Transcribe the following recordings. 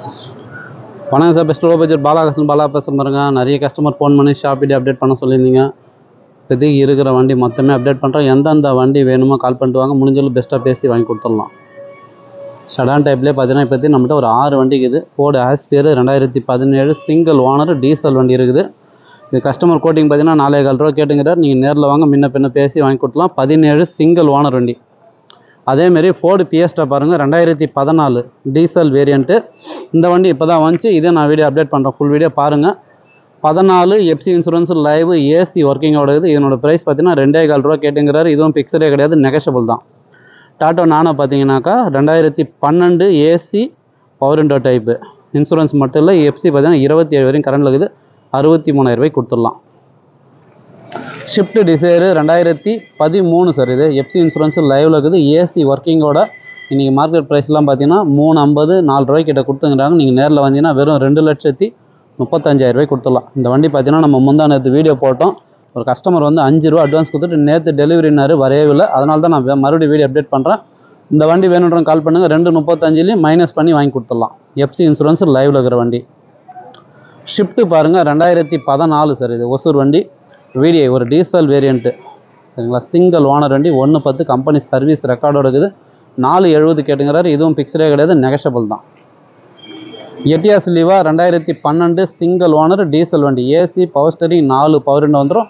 வணக்கம் sir, best low budget Bala பேச பாருங்க. நிறைய கஸ்டமர் ஃபோன் பண்ணி ஷாப் வீடியோ அப்டேட் பண்ண சொல்லியிருந்தீங்க. இப்போதைக்கு இருக்கிற வண்டி மொத்தமே அப்டேட் பண்ணுறோம். எந்தெந்த வண்டி வேணுமோ கால் பண்ணிட்டு வாங்க, முடிஞ்சாலும் பெஸ்ட்டாக பேசி வாங்கி கொடுத்துடலாம். ஷடான் டைப்லேயே பார்த்தீங்கன்னா இப்போதைக்கு நம்மகிட்ட ஒரு 6 வண்டி இருக்குது. Ford aspire 2017 single owner diesel வண்டி இருக்குது. இது கஸ்டமர் கோட்டிங் பார்த்தீங்கன்னா 4,400 ரூபா கேட்டுங்கிறார். நீங்கள் நேரில் வாங்க, முன்ன பின்ன பேசி வாங்கி கொடுத்துலாம். 17 சிங்கிள் ஓனர் வண்டி. அதேமாரி ஃபோர்டு பியஸ்டா பாருங்கள், 2014 டீசல் வேரியண்ட்டு. இந்த வண்டி இப்போ தான் வந்துச்சு. இதே நான் வீடியோ அப்டேட் பண்ணுறேன், ஃபுல் வீடியோ பாருங்கள். 14 எஃப்சி இன்சூரன்ஸ் லைவ் ஏசி ஒர்க்கிங்கோட இருக்குது. இதனோட ப்ரைஸ் பார்த்தீங்கன்னா 2,400 ரூபா கேட்டுங்கிறாரு. இதுவும் பிக்சரே கிடையாது, நெகஷபிள் தான். டாட்டா நானோ பார்த்தீங்கன்னாக்கா 2012 AC power window type. Insurance மட்டும் இல்லை, எஃப்சி பார்த்தீங்கன்னா 27 வரையும் கரண்டில் இருக்குது. 63,000 ரூபாய்க்கு கொடுத்துடலாம். Shift Dzire 2013 sir. இது எஃப்சி இன்சூரன்ஸ் லைவில் இருக்குது, ஏசி ஒர்க்கிங்கோட. இன்றைக்கி மார்க்கெட் ப்ரைஸ்லாம் பார்த்தீங்கன்னா 350 4 ரூபாய்க்கு கிட்ட கொடுத்துங்கிறாங்க. நீங்கள் நேரில் வந்தீங்கன்னா வெறும் 2,35,000 ரூபாய்க்கு கொடுத்துடலாம். இந்த வண்டி பார்த்தீங்கன்னா நம்ம முந்தா நேற்று வீடியோ போட்டோம். ஒரு கஸ்டமர் வந்து 5 ரூபா அட்வான்ஸ் கொடுத்துட்டு நேற்று டெலிவரினாரு, வரவே. அதனால தான் நான் மறுபடியும் வீடியோ அப்டேட் பண்ணுறேன். இந்த வண்டி வேணுன்றவங்க கால் பண்ணுங்கள். 2,35,000 மைனஸ் பண்ணி வாங்கி கொடுத்துடலாம். எஃப்சி இன்சூரன்ஸ் லைவில் இருக்கிற வண்டி. ஷிஃப்ட்டு பாருங்கள், 2014 சார். இது ஒசூர் வண்டி, விடிஐ ஒரு டீசல் வேரியண்ட்டு சரிங்களா. சிங்கிள் ஓனர் வண்டி, 110 கம்பெனி சர்வீஸ் ரெக்கார்டோட இருக்குது. 470 கேட்டுங்கிறாரு. இதுவும் பிக்சரே கிடையாது, நெகஷபிள் தான். எட்டியாஸ் லீவா 2012 சிங்கிள் ஓனர் டீசல் வண்டி, AC power steering 4 power window வந்துடும்.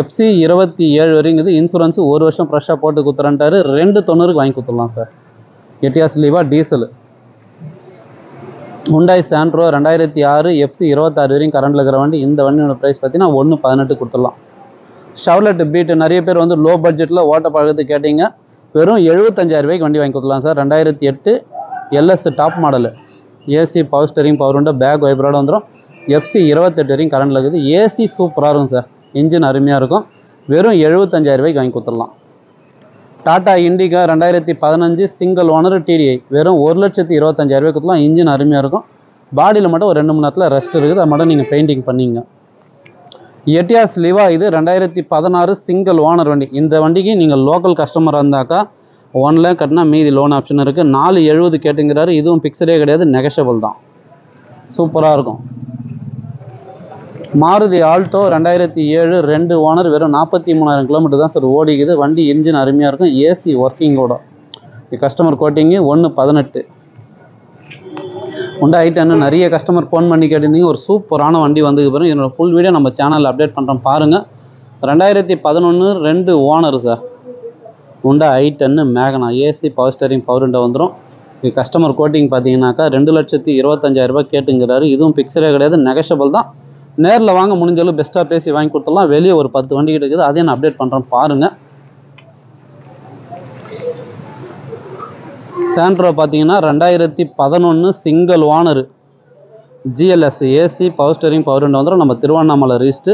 எஃப்சி 27 வரைக்கும் இது. இன்சூரன்ஸ் 1 வருஷம் ஃப்ரெஷ்ஷாக போட்டு கொடுத்துறேன்ட்டாரு. 2,90 வாங்கி கொடுத்துடலாம் சார். எட்டியாஸ் லீவா டீசல். ஹுண்டாய் சாண்ட்ரோ 2006 எஃப்சி 26 வரையும் கரண்டில் இருக்கிற வண்டி. இந்த வண்டியோட ப்ரைஸ் பார்த்தீங்கன்னா 1,18 கொடுத்துடலாம். ஷவர்லெட் பீட் நிறைய பேர் வந்து லோ பட்ஜெட்டில் ஓட்ட பழகத்து கேட்டிங்க. வெறும் 75,000 ரூபாய்க்கு வண்டி வாங்கி கொடுத்துடலாம் sir. 2008 LS top model, AC power steering power window back வைப்பரோட வந்துடும். எஃப்சி 28 வரையும் கரண்டில் இருக்குது. ஏசி சூப்பராக இருக்கும் சார், இன்ஜின் அருமையாக இருக்கும். வெறும் 75,000 ரூபாய்க்கு வாங்கி கொடுத்துடலாம். Tata Indica 2015 single owner DTI, வெறும் 1,25,000 ரூபாய்க்கு கொடுத்துலாம். இன்ஜின் அருமையாக இருக்கும். பாடியில் மட்டும் ஒரு 2 மணி நேரத்தில் ரெஸ்ட் இருக்குது, அது மட்டும் நீங்கள் பெயிண்டிங் பண்ணிங்க. எட்டியாஸ் லிவா இது 2016 சிங்கிள் ஓனர் வண்டி. இந்த வண்டிக்கு நீங்கள் லோக்கல் கஸ்டமராக இருந்தாக்கா 1 லேக் கட்டினா மீதி லோன் ஆப்ஷன் இருக்குது. 470 கேட்டுங்கிறாரு. இதுவும் பிக்சரே கிடையாது, நெகஷபிள் தான். சூப்பராக இருக்கும். மாருதி ஆல்டோ 2007 2 ஓனர், வெறும் 43,000 கிலோமீட்டர் தான் சார் ஓடிக்குது. வண்டி இன்ஜின் அருமையாக இருக்கும், ஏசி ஒர்க்கிங்கோட. Customer quoting 1,18. ஹுண்டாய் i10 நிறைய கஸ்டமர் ஃபோன் பண்ணி கேட்டிருந்தீங்க. ஒரு சூப்பரான வண்டி வந்ததுக்கு பிறகு என்னோடய ஃபுல் வீடியோ நம்ம சேனலில் அப்டேட் பண்ணுறோம் பாருங்கள். 2011 2 owner sir. Hyundai i10 Magna, AC power steering power window வந்துடும். இது கஸ்டமர் கோட்டிங் பார்த்தீங்கன்னாக்கா 2,25,000 ரூபாய் கேட்டுங்கிறாரு. இதுவும் பிக்சரே கிடையாது, நெகஷபிள் தான். நேரில் வாங்க, முடிஞ்சாலும் பெஸ்ட்டாக பேசி வாங்கி கொடுத்துடலாம். வெளியே ஒரு 10 வண்டி கிட்ட இருக்குது, அதையும் நான் அப்டேட் பண்ணுறேன் பாருங்கள். சாண்ட்ரோ பார்த்தீங்கன்னா 2011 single owner GLS, AC power steering power window வந்துடும். நம்ம திருவண்ணாமலை ரிஜிஸ்ட்டு.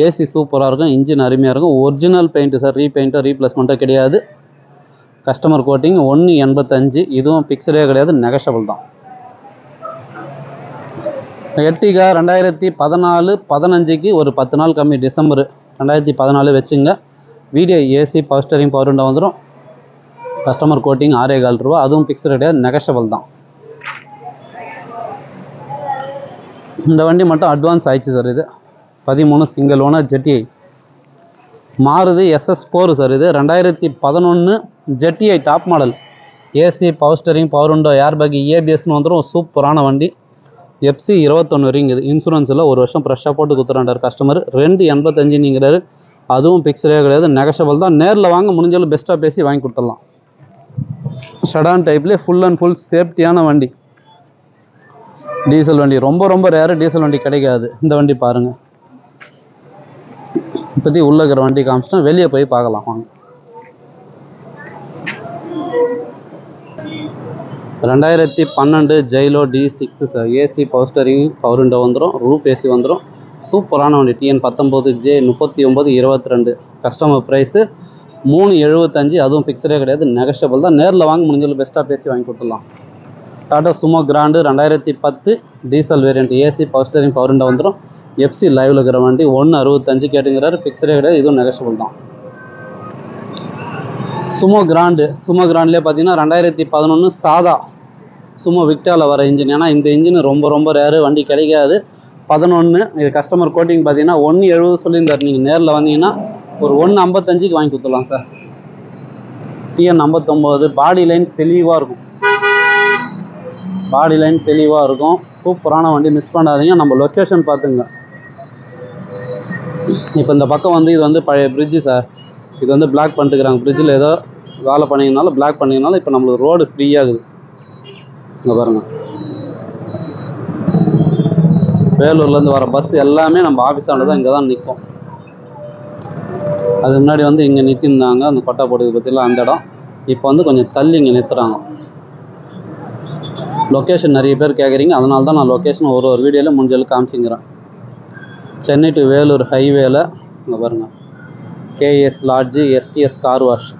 ஏசி சூப்பராக இருக்கும், இன்ஜின் அருமையாக இருக்கும். ஒரிஜினல் பெயிண்ட்டு சார், ரீபெயிண்ட்டோ ரீப்ளேஸ்மெண்ட்டோ கிடையாது. Customer coating 1,85. இதுவும் பிக்சரே கிடையாது, நெகஷபிள் தான். எர்டிகா 2014-15க்கு ஒரு 10 நாள் கம்மி, டிசம்பர் 2014 வச்சுங்க. Video AC power steering power window வந்துடும். கஸ்டமர் கோட்டிங் 6,400 ரூபா. அதுவும் பிக்சர் கிடையாது, நெகஷபிள் தான். இந்த வண்டி மட்டும் அட்வான்ஸ் ஆயிடுச்சு சார். இது 13 single owner ZDI. Maruti SS4 sir. இது 2011 ZDI top model, AC power steering power window airbag ஏபிஎஸ்னு வந்துடும். சூப்பரான வண்டி. எஃப்சி 21 வரைங்குது. இன்சூரன்ஸில் 1 வருஷம் ஃப்ரெஷ்ஷாக போட்டு கொடுத்துறாண்டார் கஸ்டமர். 2,85 அதுவும் பிக்சரே கிடையாது, நெகஷபிள் தான். நேரில் வாங்க, முடிஞ்சாலும் பெஸ்ட்டாக பேசி வாங்கி கொடுத்துடலாம். ஷடான் டைப்லேயே ஃபுல் அண்ட் ஃபுல் சேஃப்டியான வண்டி, டீசல் வண்டி. ரொம்ப ரேரு டீசல் வண்டி கிடைக்காது. இந்த வண்டி பாருங்கள். இப்போதைக்கு உள்ள இருக்கிற வண்டி காமிச்சிட்டா வெளியே போய் பார்க்கலாம் வாங்க. 2012 Xylo D6 sir. AC power steering power window வந்துடும். ரூப் ஏசி வந்துடும். சூப்பரான வண்டி. TN19J 3922. Customer price 3,75. அதுவும் பிக்சரே கிடையாது, நெகஷபிள் தான். நேரில் வாங்க, முடிஞ்சாலும் பெஸ்ட்டாக பேசி வாங்கி கொடுத்துடலாம். Tata Sumo grand 2010 diesel variant, AC power steering power window வந்துடும். எஃப்சி லைவில் இருக்கிற வண்டி 1,65 கேட்டுங்கிறாரு. பிக்சரே கிடையாது, இதுவும் நெகஷபிள் தான். சுமோ கிராண்ட்லேயே பார்த்தீங்கன்னா 2011 சாதா சும்மா விக்டாவில் வர இன்ஜின். ஏன்னா இந்த இன்ஜின் ரொம்ப ரொம்ப ரேரு, வண்டி கிடைக்காது. 11 இது கஸ்டமர் கோட்டிங் பார்த்தீங்கன்னா 1.70 சொல்லியிருந்தார். நீங்கள் நேரில் வந்தீங்கன்னா ஒரு 1.55க்கு வாங்கி கொடுத்துடலாம் சார். TN 59. பாடி லைன் தெளிவாக இருக்கும், பாடி லைன் தெளிவாக இருக்கும். சூப்பரான வண்டி, மிஸ் பண்ணாதீங்க. நம்ம லொக்கேஷன் பார்த்துங்க. இப்போ இந்த பக்கம் வந்து இது வந்து பழைய பிரிட்ஜு சார். இது வந்து பிளாக் பண்ணிட்டுக்கிறாங்க. பிரிட்ஜில் ஏதோ வேலை பண்ணிங்கனால பிளாக் பண்ணிங்கனால இப்போ நம்மளுக்கு ரோடு ஃப்ரீயாகுது. இங்கே பாருங்கள், வேலூர்லேருந்து வர பஸ் எல்லாமே நம்ம ஆஃபீஸாண்ட தான் இங்கே தான் நிற்கும். அது முன்னாடி வந்து இங்கே நிறுத்திருந்தாங்க, அந்த கொட்டை போடுறது பற்றிலாம் அந்த இடம். இப்போ வந்து கொஞ்சம் தள்ளி இங்கே நிறுத்துறாங்க. லொக்கேஷன் நிறைய பேர் கேட்குறீங்க, அதனால தான் நான் லொக்கேஷன் ஒரு வீடியோவில் முடிஞ்சளவுக்கு காமிச்சிங்கிறேன். சென்னை டு வேலூர் ஹைவேல இங்கே பாருங்கள், KS lodge, STS car wash,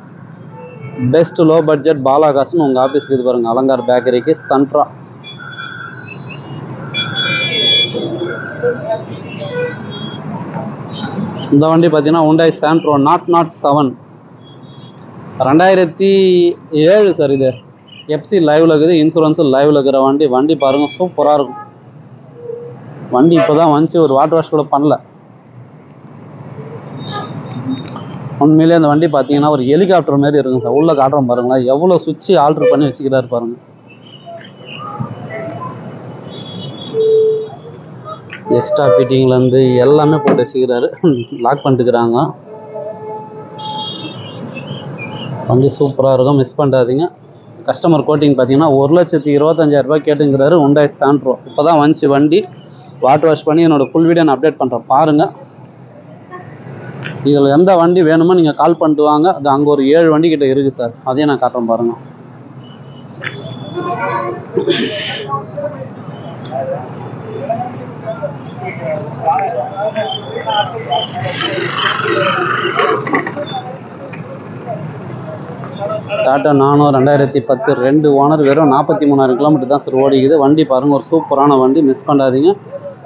best low budget பாலாகாசுன்னு உங்கள் ஆஃபீஸுக்கு இது பாருங்கள். அலங்கார் பேக்கரிக்கு சன்ட்ரா. இந்த வண்டி பார்த்தீங்கன்னா Hyundai Santro 007 2007 சார். இது FC லைவில் இருக்குது, இன்சூரன்ஸு லைவில் இருக்கிற வண்டி. வண்டி பாருங்கள், சூப்பராக இருக்கும் வண்டி. இப்போ தான் வந்துச்சு, ஒரு வாட்டர் வாஷ் கூட பண்ணல. உண்மையிலே அந்த வண்டி பார்த்தீங்கன்னா ஒரு ஹெலிகாப்டர் மாதிரி இருக்குங்க சார். உள்ளே காட்டுறோம் பாருங்களா, எவ்வளோ சுவிட்சு ஆல்ட்ரு பண்ணி வச்சுக்கிறாரு பாருங்கள். எக்ஸ்ட்ரா ஃபிட்டிங்லேருந்து எல்லாமே போட்டு வச்சுக்கிறாரு, லாக் பண்ணிட்டுக்கிறாங்க. வண்டி சூப்பராக இருக்கும், மிஸ் பண்ணாதீங்க. கஸ்டமர் கோட்டிங் பார்த்தீங்கன்னா 1,25,000 கேட்டுங்கிறாரு. Hyundai Santro இப்போ தான் வந்துச்சு வண்டி. வாட்டர் வாஷ் பண்ணி என்னோடய ஃபுல் வீடியோ நான் அப்டேட் பண்ணுறேன் பாருங்கள். இதில் எந்த வண்டி வேணுமோ நீங்கள் கால் பண்ணிட்டு வாங்க. அது அங்கே ஒரு 7 வண்டி கிட்ட இருக்குது சார், அதையும் நான் காட்டுறேன் பாருங்கள். டாட்டா நானோ 2010 2 ஓனர், வெறும் 43,000 கிலோமீட்டர் தான் சார் ஓடிக்குது. வண்டி பாருங்கள், ஒரு சூப்பரான வண்டி, மிஸ் பண்ணாதீங்க.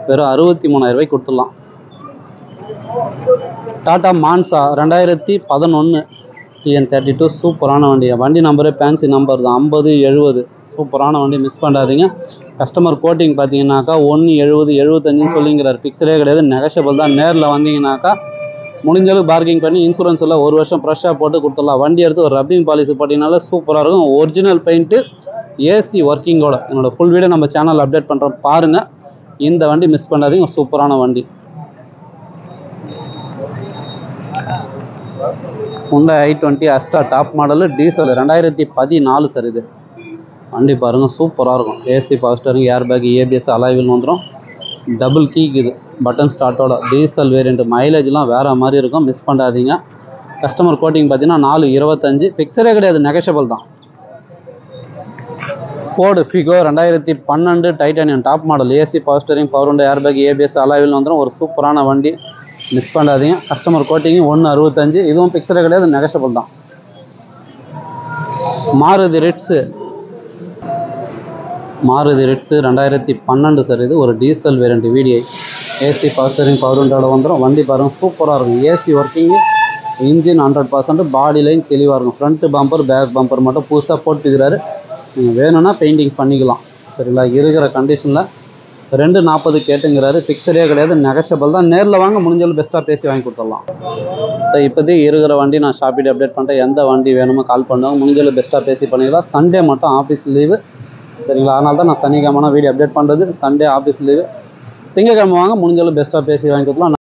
வெறும் 63,000 கொடுத்துடலாம். டாட்டா மான்சா 2011 TN 32 சூப்பரான வண்டி. வண்டி நம்பரே ஃபேன்சி நம்பர் தான், 5070. சூப்பரான வண்டி, மிஸ் பண்ணாதீங்க. கஸ்டமர் கோட்டிங் பார்த்தீங்கன்னாக்கா 1.70 75 சொல்லிங்கிறார். பிக்சரே கிடையாது, நெகஷபிள் தான். நேரில் வந்தீங்கன்னாக்கா முடிஞ்சளவுக்கு பார்க்கிங் பண்ணி இன்சூரன்ஸ் எல்லாம் 1 வருஷம் ஃப்ரெஷ்ஷாக போட்டு கொடுத்துடலாம். வண்டி எடுத்து ஒரு ரப்பிங் பாலிசி போட்டிங்கனால சூப்பராக இருக்கும். ஒரிஜினல் பெயிண்ட்டு, AC ஒர்க்கிங்கோட என்னோடய ஃபுல் வீடியோ நம்ம சேனலில் அப்டேட் பண்ணுறோம் பாருங்கள். இந்த வண்டி மிஸ் பண்ணாதீங்க, சூப்பரான வண்டி. Hyundai i20 அஸ்டா top model, diesel 2014 sir. இது வண்டி பாருங்கள், சூப்பராக இருக்கும். AC பவர் ஸ்டீரிங், ஏர் பேக், ABS அலாய்வில் வந்துடும். டபுள் கீக், இது பட்டன் ஸ்டார்ட்டோட, டீசல் வேரியண்ட். மைலேஜ்லாம் வேறு மாதிரி இருக்கும், மிஸ் பண்ணாதீங்க. கஸ்டமர் கோட்டிங் பார்த்தீங்கன்னா 4.25. பிக்சரே கிடையாது, நெகஷபிள் தான். Ford Figo 2012 titanium top model, AC power steering, power window, air bag, ABS alloy wheel வந்துடும். ஒரு சூப்பரான வண்டி, மிஸ் பண்ணாதீங்க. Customer quoting 1.65. இதுவும் பிக்சரே கிடையாது, நெகஷபிள் தான். Maruti Ritz 2012 sir. இது ஒரு diesel variant VDI, AC power steering, power விண்டோட வந்துடும். வண்டி பாருங்கள், சூப்பராக இருக்கும். AC working, engine 100%, body line தெளிவாக இருக்கும். ஃப்ரண்ட் பம்பர், பேக் பம்பர் மட்டும் புதுசாக போட்டுக்கிறாரு. நீங்கள் வேணும்னா பெயிண்டிங் பண்ணிக்கலாம் சரிங்களா. இருக்கிற கண்டிஷனில் 2.40 கேட்டுங்கிறாரு. பிக்சரே கிடையாது, நெகஷபிள் தான். நேரில் வாங்க, முடிஞ்சாலும் பெஸ்ட்டாக பேசி வாங்கி கொடுத்துடலாம். இப்போதைக்கு இருக்கிற வண்டி நான் ஷாப்பிட்டு அப்டேட் பண்ணுறேன். எந்த வண்டி வேணுமோ கால் பண்ணுவாங்க, முடிஞ்சாலும் பெஸ்ட்டாக பேசி பண்ணிக்கலாம். சண்டே மட்டும் ஆஃபீஸ் லீவு சரிங்களா, அதனால தான் நான் சனிக்கிழமை வீடியோ அப்டேட் பண்ணுறது. Sunday office leave. திங்கக்கிழமை வாங்க, முடிஞ்சாலும் பெஸ்ட்டாக பேசி வாங்கி கொடுக்கலாம்.